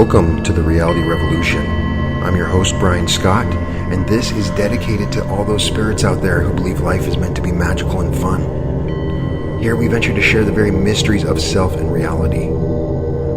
Welcome to the Reality Revolution. I'm your host, Brian Scott, and this is dedicated to all those spirits out there who believe life is meant to be magical and fun. Here we venture to share the very mysteries of self and reality.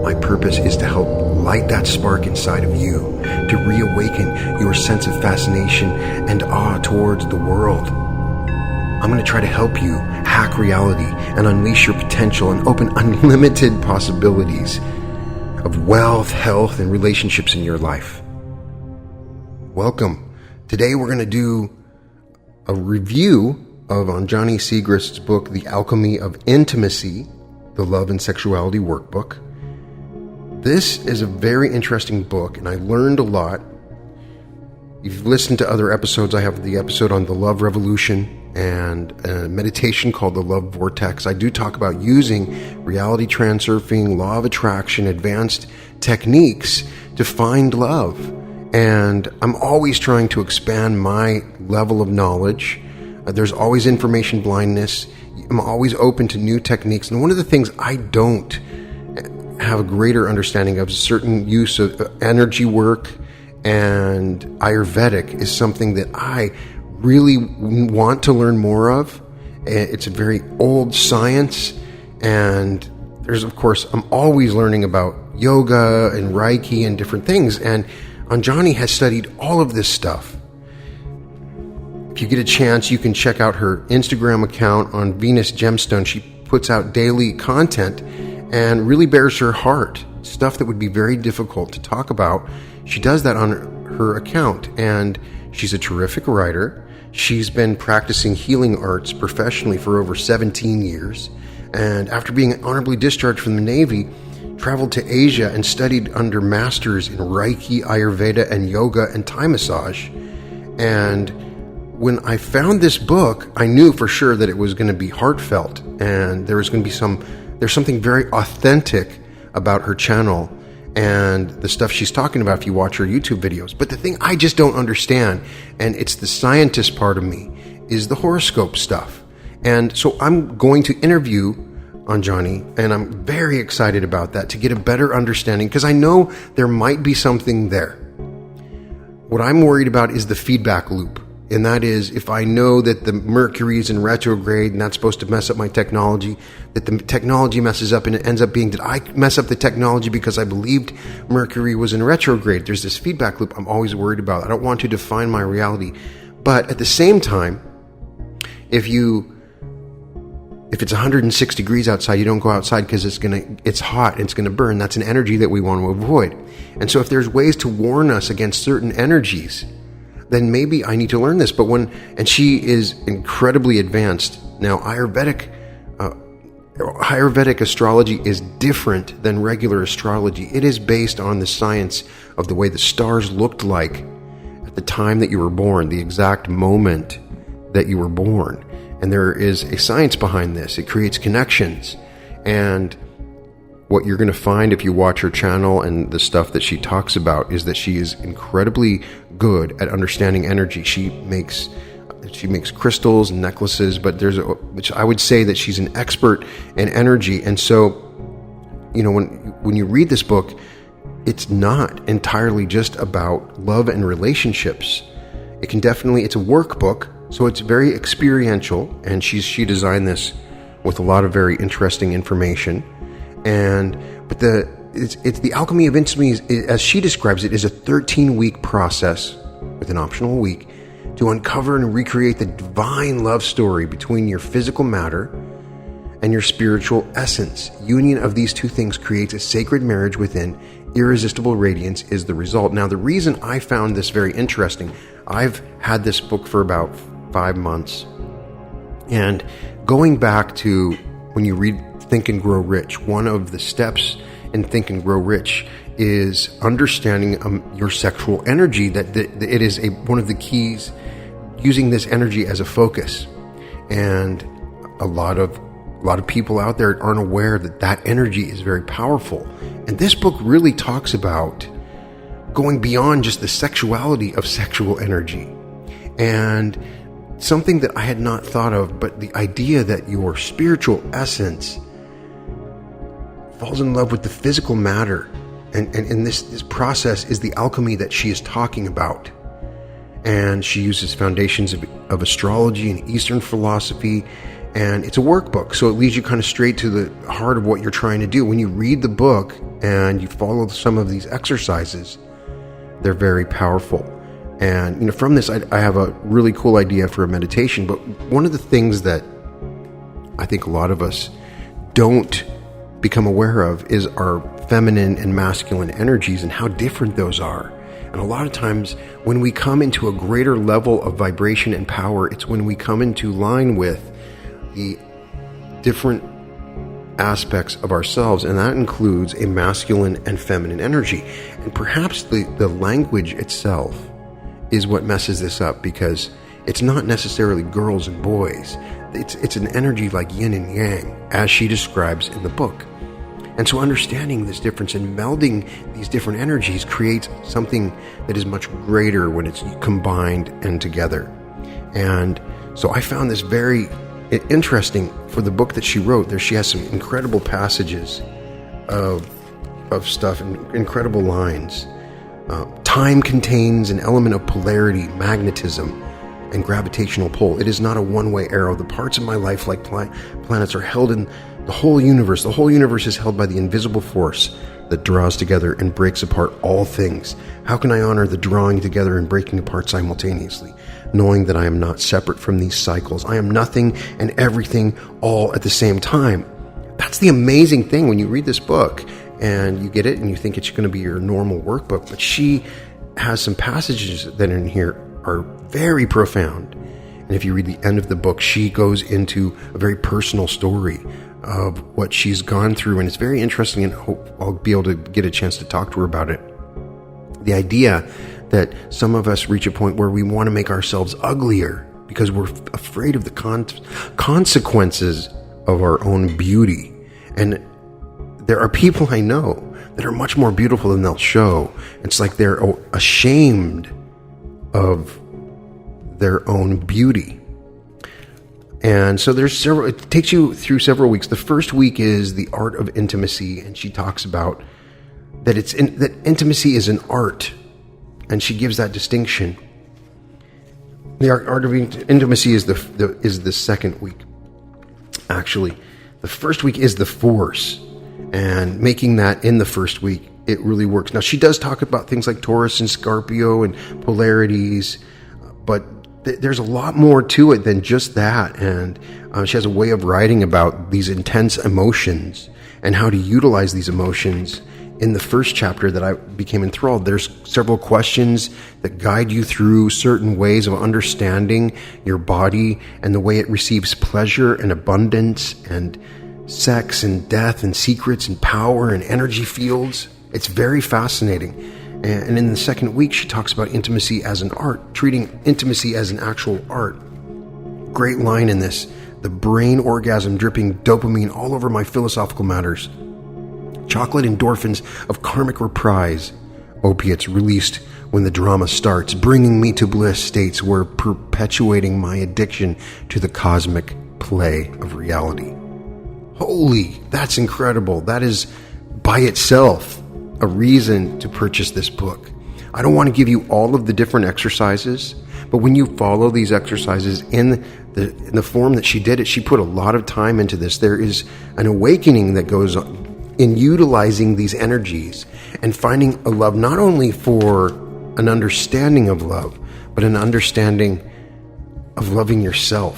My purpose is to help light that spark inside of you, to reawaken your sense of fascination and awe towards the world. I'm going to try to help you hack reality and unleash your potential and open unlimited possibilities of wealth, health, and relationships in your life. Welcome. Today we're going to do a review of Anjani Siegrist's book, The Alchemy of Intimacy, the Love and Sexuality Workbook. This is a very interesting book, and I learned a lot. If you've listened to other episodes, I have the episode on the Love Revolution and a meditation called the Love Vortex. I do talk about using reality transurfing, law of attraction, advanced techniques to find love. And I'm always trying to expand my level of knowledge. There's always information blindness. I'm always open to new techniques. And one of the things I don't have a greater understanding of is certain use of energy work, and Ayurvedic is something that I really want to learn more of. It's a very old science, and there's, of course, I'm always learning about yoga and Reiki and different things, and Anjani has studied all of this stuff. If you get a chance, you can check out her Instagram account on Venus Gemstone. She puts out daily content and really bears her heart. Stuff that would be very difficult to talk about, she does that on her account, and she's a terrific writer. She's been practicing healing arts professionally for over 17 years, and after being honorably discharged from the Navy, traveled to Asia and studied under masters in Reiki, Ayurveda, and yoga and Thai massage. And when I found this book, I knew for sure that it was going to be heartfelt, and there was going to be there's something very authentic about her channel and the stuff she's talking about if you watch her YouTube videos. But the thing I just don't understand, and it's the scientist part of me, is the horoscope stuff. And so I'm going to interview Anjani, and I'm very excited about that to get a better understanding, because I know there might be something there. What I'm worried about is the feedback loop. And that is, if I know that the Mercury is in retrograde and that's supposed to mess up my technology, that the technology messes up and it ends up being that I mess up the technology because I believed Mercury was in retrograde. There's this feedback loop I'm always worried about. I don't want to define my reality. But at the same time, if it's 106 degrees outside, you don't go outside because it's hot and it's going to burn. That's an energy that we want to avoid. And so if there's ways to warn us against certain energies, then maybe I need to learn this. And she is incredibly advanced. Now, Ayurvedic astrology is different than regular astrology. It is based on the science of the way the stars looked like at the time that you were born, the exact moment that you were born. And there is a science behind this. It creates connections. And what you're going to find if you watch her channel and the stuff that she talks about is that she is incredibly good at understanding energy. She makes crystals and necklaces, but which I would say that she's an expert in energy. And so, when you read this book, it's not entirely just about love and relationships. It's a workbook, so it's very experiential, and she designed this with a lot of very interesting information. But it's the Alchemy of Intimacy, as she describes it, is a 13-week process with an optional week to uncover and recreate the divine love story between your physical matter and your spiritual essence. Union of these two things creates a sacred marriage within. Irresistible radiance is the result. Now, the reason I found this very interesting, I've had this book for about 5 months, and going back to when you read Think and Grow Rich, one of the steps in Think and Grow Rich is understanding your sexual energy, that it is one of the keys, using this energy as a focus. And a lot of people out there aren't aware that energy is very powerful. And this book really talks about going beyond just the sexuality of sexual energy. And something that I had not thought of, but the idea that your spiritual essence falls in love with the physical matter And this process is the alchemy that she is talking about. And she uses foundations of astrology and Eastern philosophy. And it's a workbook, so it leads you kind of straight to the heart of what you're trying to do. When you read the book and you follow some of these exercises, they're very powerful. And from this, I have a really cool idea for a meditation. But one of the things that I think a lot of us don't become aware of is our feminine and masculine energies and how different those are. And a lot of times when we come into a greater level of vibration and power, it's when we come into line with the different aspects of ourselves, and that includes a masculine and feminine energy. And perhaps the language itself is what messes this up, because it's not necessarily girls and boys. It's an energy like yin and yang, as she describes in the book. And so understanding this difference and melding these different energies creates something that is much greater when it's combined and together. And so I found this very interesting for the book that she wrote. She has some incredible passages of stuff and incredible lines. Time contains an element of polarity, magnetism, and gravitational pull. It is not a one-way arrow. The parts of my life, like planets, are held in the whole universe. The whole universe is held by the invisible force that draws together and breaks apart all things. How can I honor the drawing together and breaking apart simultaneously, knowing that I am not separate from these cycles? I am nothing and everything all at the same time. That's the amazing thing when you read this book and you get it and you think it's going to be your normal workbook, but she has some passages that in here are very profound. And if you read the end of the book, she goes into a very personal story of what she's gone through, and it's very interesting, and I hope I'll be able to get a chance to talk to her about it. The idea that some of us reach a point where we want to make ourselves uglier because we're afraid of the consequences of our own beauty. And there are people I know that are much more beautiful than they'll show. It's like they're ashamed of their own beauty. And so it takes you through several weeks. The first week is the art of intimacy, and she talks about that that intimacy is an art, and she gives that distinction. The art of intimacy is the second week. Actually, the first week is the force, and making that in the first week, it really works. Now, she does talk about things like Taurus and Scorpio and polarities, but there's a lot more to it than just that. And she has a way of writing about these intense emotions and how to utilize these emotions. In the first chapter that I became enthralled, there's several questions that guide you through certain ways of understanding your body and the way it receives pleasure and abundance and sex and death and secrets and power and energy fields. It's very fascinating. And in the second week, she talks about intimacy as an art, treating intimacy as an actual art. Great line in this: the brain orgasm dripping dopamine all over my philosophical matters. Chocolate endorphins of karmic reprise. Opiates released when the drama starts, bringing me to bliss states where perpetuating my addiction to the cosmic play of reality. Holy, that's incredible. That is by itself a reason to purchase this book. I don't want to give you all of the different exercises, but when you follow these exercises in the form that she did it, she put a lot of time into this. There is an awakening that goes on in utilizing these energies and finding a love not only for an understanding of love, but an understanding of loving yourself.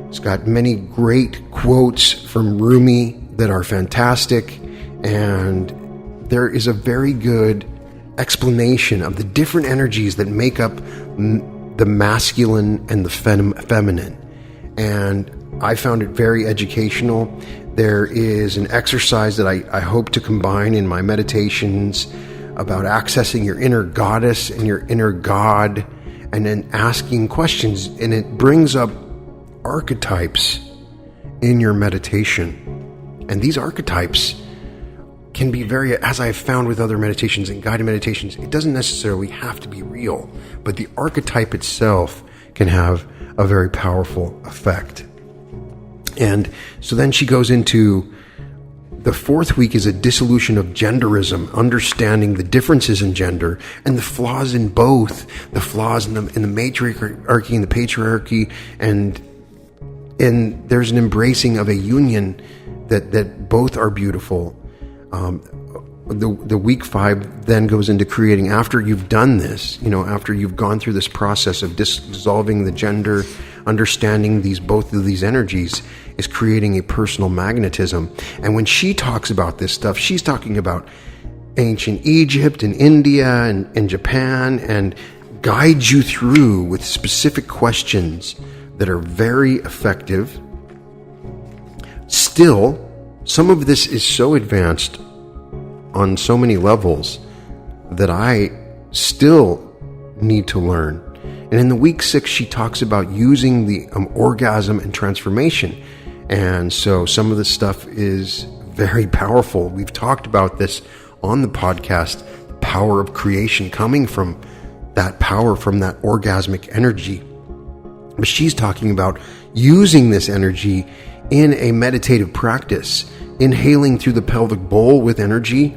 It's got many great quotes from Rumi that are fantastic, and there is a very good explanation of the different energies that make up the masculine and the feminine. And I found it very educational. There is an exercise that I hope to combine in my meditations about accessing your inner goddess and your inner god, and then asking questions. And it brings up archetypes in your meditation. And these archetypes can be very, as I've found with other meditations and guided meditations, it doesn't necessarily have to be real, but the archetype itself can have a very powerful effect. And so then she goes into the fourth week is a dissolution of genderism, understanding the differences in gender and the flaws in both, the flaws in the matriarchy and the patriarchy, and there's an embracing of a union that both are beautiful. The week 5 then goes into creating, after you've done this, after you've gone through this process of dissolving the gender, understanding both of these energies, is creating a personal magnetism. And when she talks about this stuff, she's talking about ancient Egypt and India and Japan, and guides you through with specific questions that are very effective. Still, some of this is so advanced on so many levels that I still need to learn. And in the week 6, she talks about using the orgasm and transformation. And so some of this stuff is very powerful. We've talked about this on the podcast, the power of creation coming from that power, from that orgasmic energy. But she's talking about using this energy in a meditative practice, inhaling through the pelvic bowl with energy,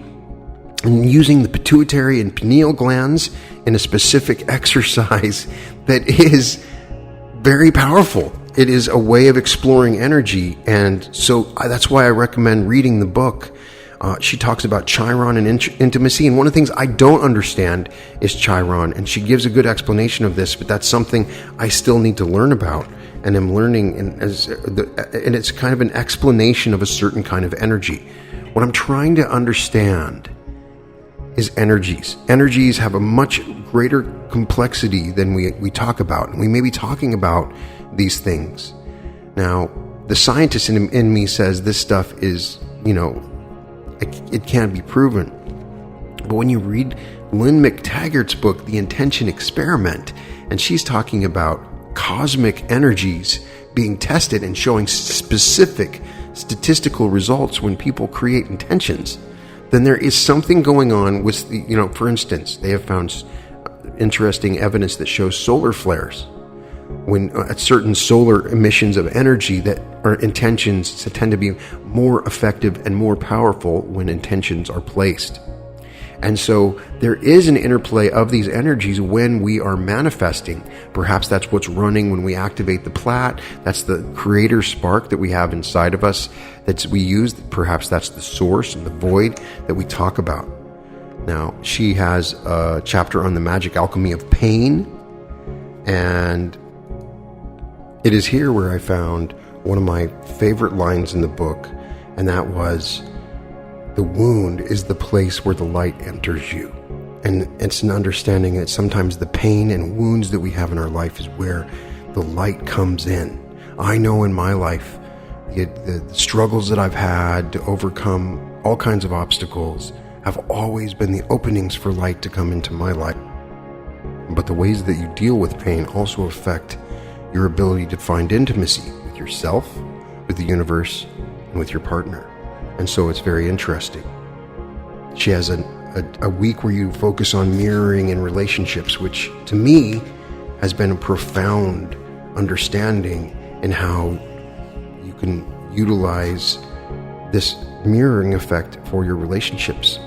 and using the pituitary and pineal glands in a specific exercise that is very powerful. It is a way of exploring energy, and so that's why I recommend reading the book. She talks about Chiron and intimacy, and one of the things I don't understand is Chiron, and she gives a good explanation of this, but that's something I still need to learn about, and I'm learning, and it's kind of an explanation of a certain kind of energy. What I'm trying to understand is energies. Energies have a much greater complexity than we talk about, and we may be talking about these things. Now, the scientist in me says this stuff is, it can't be proven. But when you read Lynn McTaggart's book, The Intention Experiment, and she's talking about cosmic energies being tested and showing specific statistical results when people create intentions, then there is something going on with, for instance, they have found interesting evidence that shows solar flares. When at certain solar emissions of energy that are intentions tend to be more effective and more powerful when intentions are placed. And so there is an interplay of these energies when we are manifesting. Perhaps that's what's running when we activate the plat. That's the creator spark that we have inside of us that we use. Perhaps that's the source and the void that we talk about. Now, she has a chapter on the magic alchemy of pain, and it is here where I found one of my favorite lines in the book, and that was, "The wound is the place where the light enters you." And it's an understanding that sometimes the pain and wounds that we have in our life is where the light comes in. I know in my life, the struggles that I've had to overcome all kinds of obstacles have always been the openings for light to come into my life. But the ways that you deal with pain also affect your ability to find intimacy with yourself, with the universe, and with your partner. And so it's very interesting. She has a week where you focus on mirroring in relationships, which to me has been a profound understanding in how you can utilize this mirroring effect for your relationships.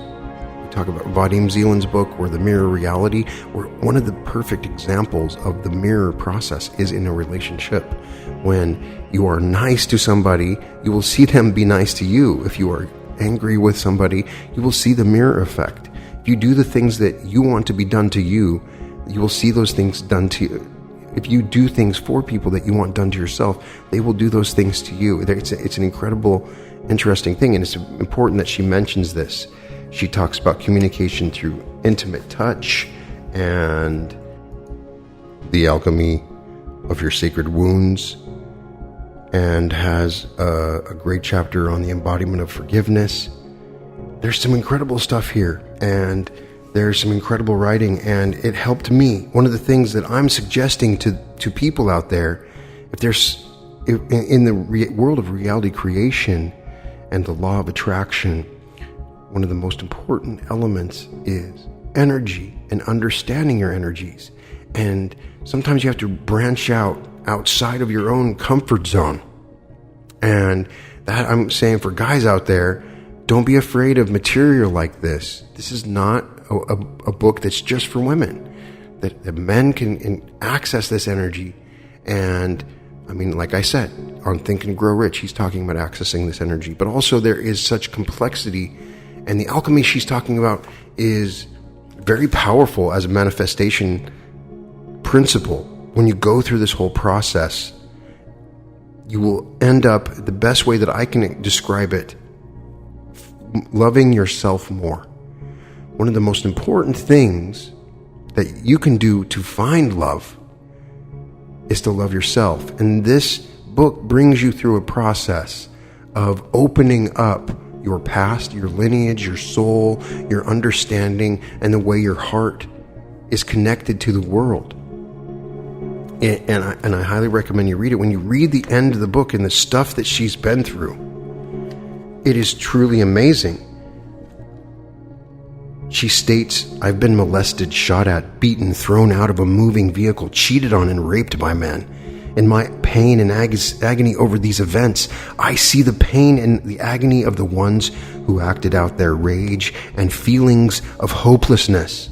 We talk about Vadim Zeland's book, or The Mirror Reality, where one of the perfect examples of the mirror process is in a relationship. When you are nice to somebody, you will see them be nice to you. If you are angry with somebody, you will see the mirror effect. If you do the things that you want to be done to you, you will see those things done to you. If you do things for people that you want done to yourself, they will do those things to you. It's an incredible, interesting thing, and it's important that she mentions this. She talks about communication through intimate touch and the alchemy of your sacred wounds, and has a great chapter on the embodiment of forgiveness. There's some incredible stuff here, and there's some incredible writing, and it helped me. One of the things that I'm suggesting to people out there, in the world of reality creation and the law of attraction, one of the most important elements is energy and understanding your energies. And sometimes you have to branch outside of your own comfort zone. And that, I'm saying for guys out there, don't be afraid of material like this. This is not a book that's just for women. That men can access this energy. And I mean, like I said, on Think and Grow Rich, he's talking about accessing this energy. But also there is such complexity. And the alchemy she's talking about is very powerful as a manifestation principle. When you go through this whole process, you will end up, the best way that I can describe it, loving yourself more. One of the most important things that you can do to find love is to love yourself. And this book brings you through a process of opening up your past, your lineage, your soul, your understanding, and the way your heart is connected to the world. And I highly recommend you read it. When you read the end of the book and the stuff that she's been through, it is truly amazing. She states, I've been molested, shot at, beaten, thrown out of a moving vehicle, cheated on, and raped by men. In my pain and agony over these events, I see the pain and the agony of the ones who acted out their rage and feelings of hopelessness.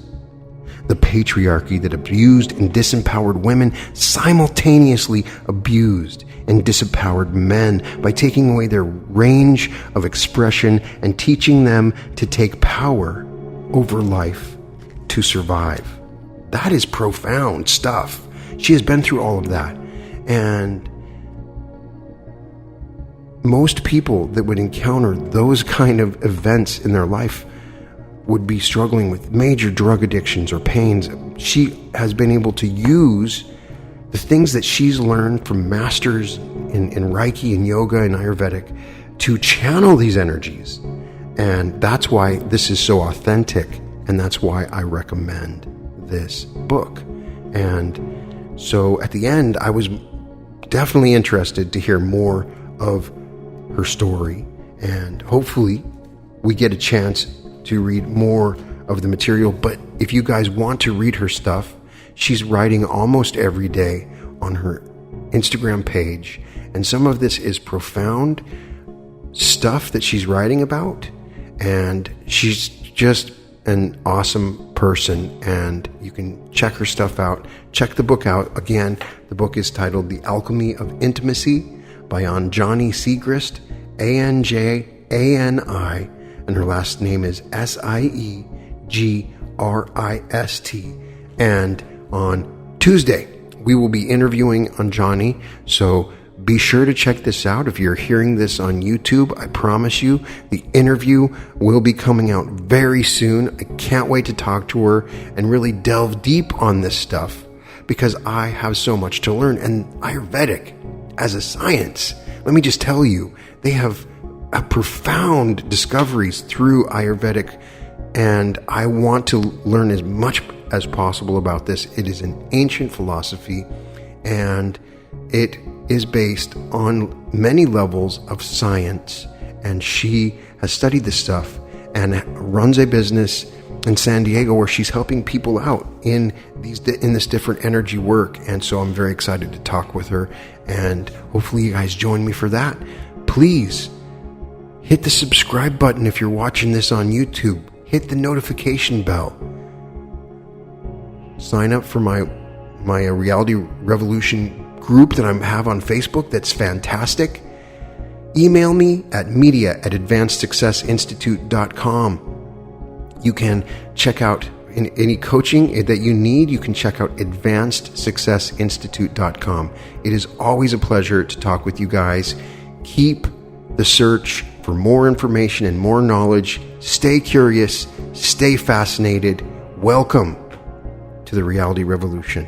The patriarchy that abused and disempowered women simultaneously abused and disempowered men by taking away their range of expression and teaching them to take power over life to survive. That is profound stuff. She has been through all of that. And most people that would encounter those kind of events in their life would be struggling with major drug addictions or pains. She has been able to use the things that she's learned from masters in Reiki and yoga and Ayurvedic to channel these energies. And that's why this is so authentic. And that's why I recommend this book. And so at the end, I was definitely interested to hear more of her story. And hopefully we get a chance to read more of the material. But if you guys want to read her stuff, she's writing almost every day on her Instagram page. And some of this is profound stuff that she's writing about. And she's just an awesome person. And you can check her stuff out. Check the book out. Again, the book is titled The Alchemy of Intimacy by Anjani Siegrist, Anjani, and her last name is Siegrist. And on Tuesday, we will be interviewing Anjani, so be sure to check this out. If you're hearing this on YouTube, I promise you the interview will be coming out very soon. I can't wait to talk to her and really delve deep on this stuff because I have so much to learn. And Ayurvedic, as a science, let me just tell you, they have profound discoveries through Ayurvedic, and I want to learn as much as possible about this. It is an ancient philosophy, and it is based on many levels of science, and she has studied this stuff and runs a business in San Diego where she's helping people out in this different energy work. And so I'm very excited to talk with her, and hopefully you guys join me for that. Please hit the subscribe button if you're watching this on YouTube. Hit the notification bell. Sign up for my Reality Revolution group that I have on Facebook. That's fantastic. Email me at media@advancedsuccessinstitute.com. You can check out any coaching that you need. You can check out advancedsuccessinstitute.com. It is always a pleasure to talk with you guys. Keep the search for more information and more knowledge. Stay curious, stay fascinated. Welcome to the Reality Revolution.